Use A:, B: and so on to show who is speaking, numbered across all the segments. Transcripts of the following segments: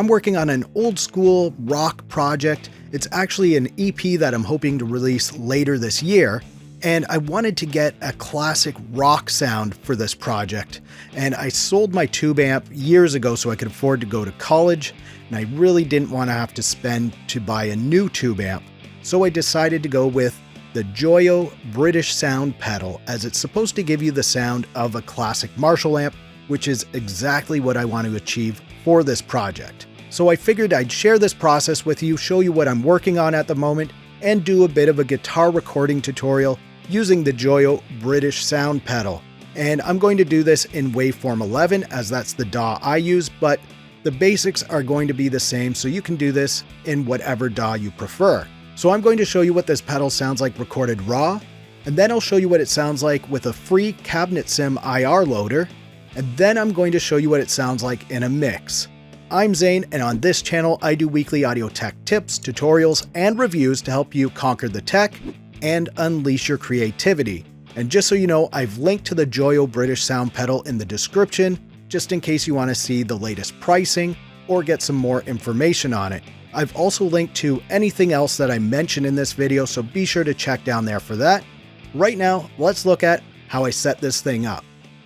A: I'm working on an old school rock project. It's actually an EP that I'm hoping to release later this year. And I wanted to get a classic rock sound for this project. And I sold my tube amp years ago so I could afford to go to college. And I really didn't want to have to spend to buy a new tube amp. So I decided to go with the Joyo British Sound pedal, as it's supposed to give you the sound of a classic Marshall amp, which is exactly what I want to achieve for this project. So I figured I'd share this process with you, show you what I'm working on at the moment, and do a bit of a guitar recording tutorial using the Joyo British Sound pedal. And I'm going to do this in waveform 11, as that's the DAW I use, but the basics are going to be the same, so you can do this in whatever DAW you prefer. So I'm going to show you what this pedal sounds like recorded raw, and then I'll show you what it sounds like with a free Cabinet Sim IR loader, and then I'm going to show you what it sounds like in a mix. I'm Zane, and on this channel I do weekly audio tech tips, tutorials, and reviews to help you conquer the tech and unleash your creativity. And just so you know, I've linked to the Joyo British Sound pedal in the description, just in case you want to see the latest pricing or get some more information on it. I've also linked to anything else that I mentioned in this video, so be sure to check down there for that. Right now, let's look at how I set this thing up.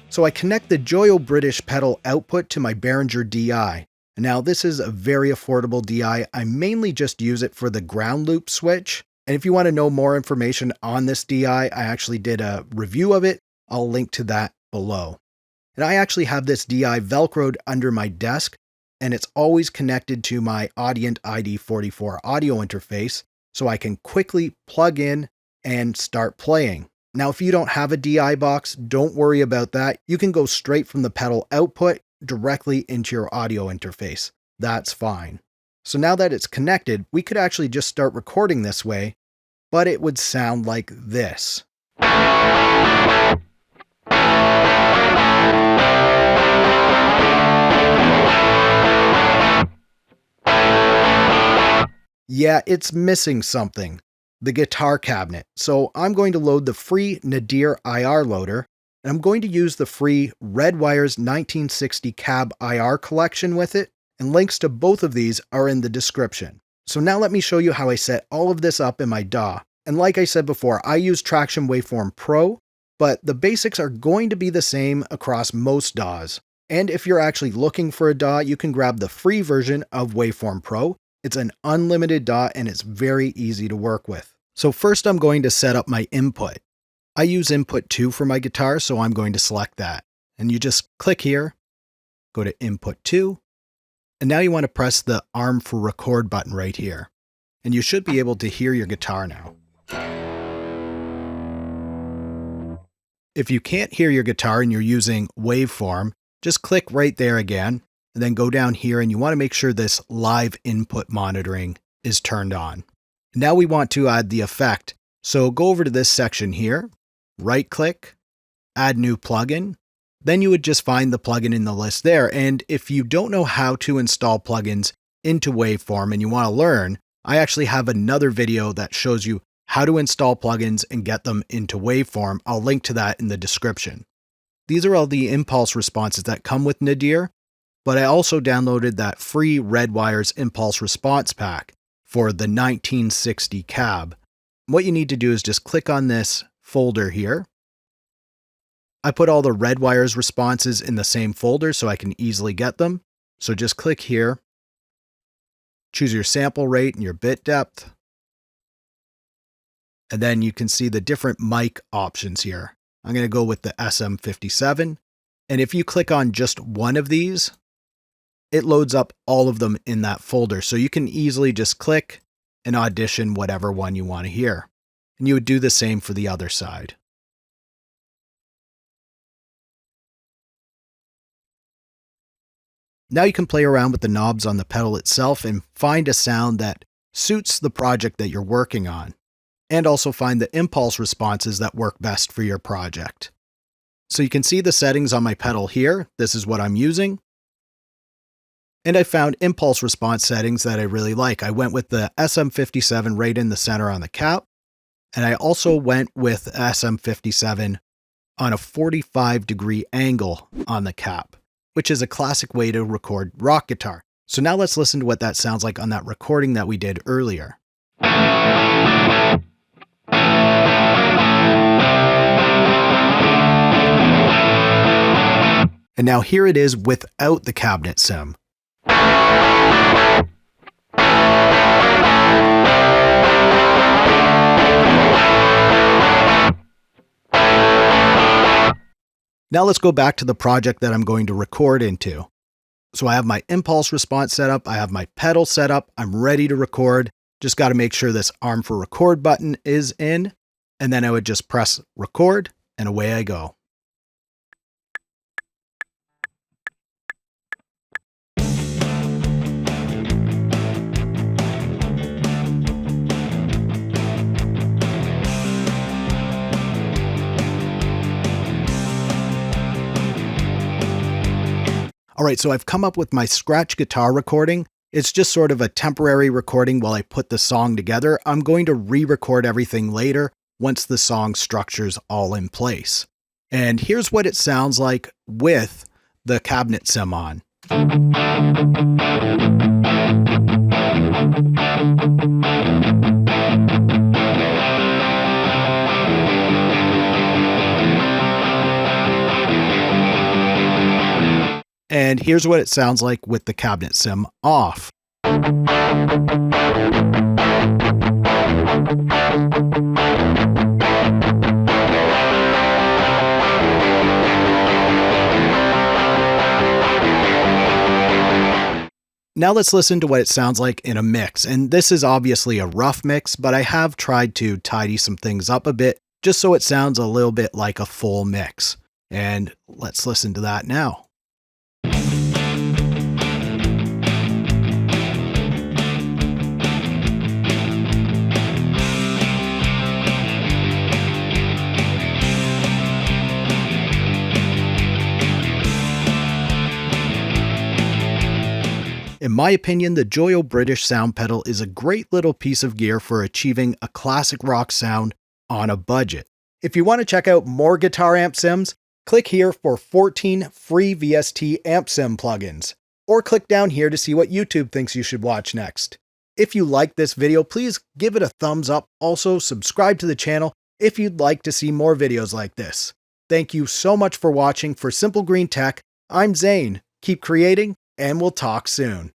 A: So I connect the Joyo British pedal output to my Behringer DI. Now this is a very affordable DI. I mainly just use it for the ground loop switch. And if you want to know more information on this DI, I actually did a review of it. I'll link to that below. And I actually have this DI Velcroed under my desk, and it's always connected to my Audient ID44 audio interface, so I can quickly plug in and start playing. Now, if you don't have a DI box, don't worry about that. You can go straight from the pedal output directly into your audio interface. That's fine. So now that it's connected, we could actually just start recording this way, but it would sound like this. Yeah, it's missing something, the guitar cabinet. So I'm going to load the free NADIR IR loader, and I'm going to use the free Redwirez 1960 cab IR collection with it, and links to both of these are in the description. So now let me show you how I set all of this up in my DAW. And like I said before, I use Traction Waveform Pro, but the basics are going to be the same across most DAWs. And if you're actually looking for a DAW, you can grab the free version of Waveform Pro. It's an unlimited DAW and it's very easy to work with. So first I'm going to set up my input. I use input 2 for my guitar, so I'm going to select that. And you just click here, go to input 2, and now you want to press the arm for record button right here. And you should be able to hear your guitar now. If you can't hear your guitar and you're using waveform, just click right there again, and then go down here and you want to make sure this live input monitoring is turned on. Now we want to add the effect. So go over to this section here, right click, add new plugin. Then you would just find the plugin in the list there. And if you don't know how to install plugins into waveform and you want to learn, I actually have another video that shows you how to install plugins and get them into waveform. I'll link to that in the description. These are all the impulse responses that come with NADIR. But I also downloaded that free Redwirez impulse response pack for the 1960 cab. What you need to do is just click on this folder here. I put all the Redwirez responses in the same folder so I can easily get them. So just click here, choose your sample rate and your bit depth. And then you can see the different mic options here. I'm going to go with the SM57. And if you click on just one of these, it loads up all of them in that folder. So you can easily just click and audition whatever one you want to hear. And you would do the same for the other side. Now you can play around with the knobs on the pedal itself and find a sound that suits the project that you're working on. And also find the impulse responses that work best for your project. So you can see the settings on my pedal here. This is what I'm using. And I found impulse response settings that I really like. I went with the SM57 right in the center on the cap. And I also went with SM57 on a 45-degree angle on the cap, which is a classic way to record rock guitar. So now let's listen to what that sounds like on that recording that we did earlier. And now here it is without the cabinet sim. Now let's go back to the project that I'm going to record into. So I have my impulse response set up, I have my pedal set up, I'm ready to record. Just got to make sure this arm for record button is in, and then I would just press record and away I go. All right, so I've come up with my scratch guitar recording. It's just sort of a temporary recording while I put the song together. I'm going to re-record everything later once the song structure's all in place. And here's what it sounds like with the cabinet sim on. And here's what it sounds like with the cabinet sim off. Now let's listen to what it sounds like in a mix. And this is obviously a rough mix, but I have tried to tidy some things up a bit just so it sounds a little bit like a full mix. And let's listen to that now. In my opinion, the Joyo British Sound pedal is a great little piece of gear for achieving a classic rock sound on a budget. If you want to check out more guitar amp sims, click here for 14 free VST amp sim plugins, or click down here to see what YouTube thinks you should watch next. If you like this video, please give it a thumbs up. Also, subscribe to the channel if you'd like to see more videos like this. Thank you so much for watching. For Simple Green Tech, I'm Zane. Keep creating, and we'll talk soon.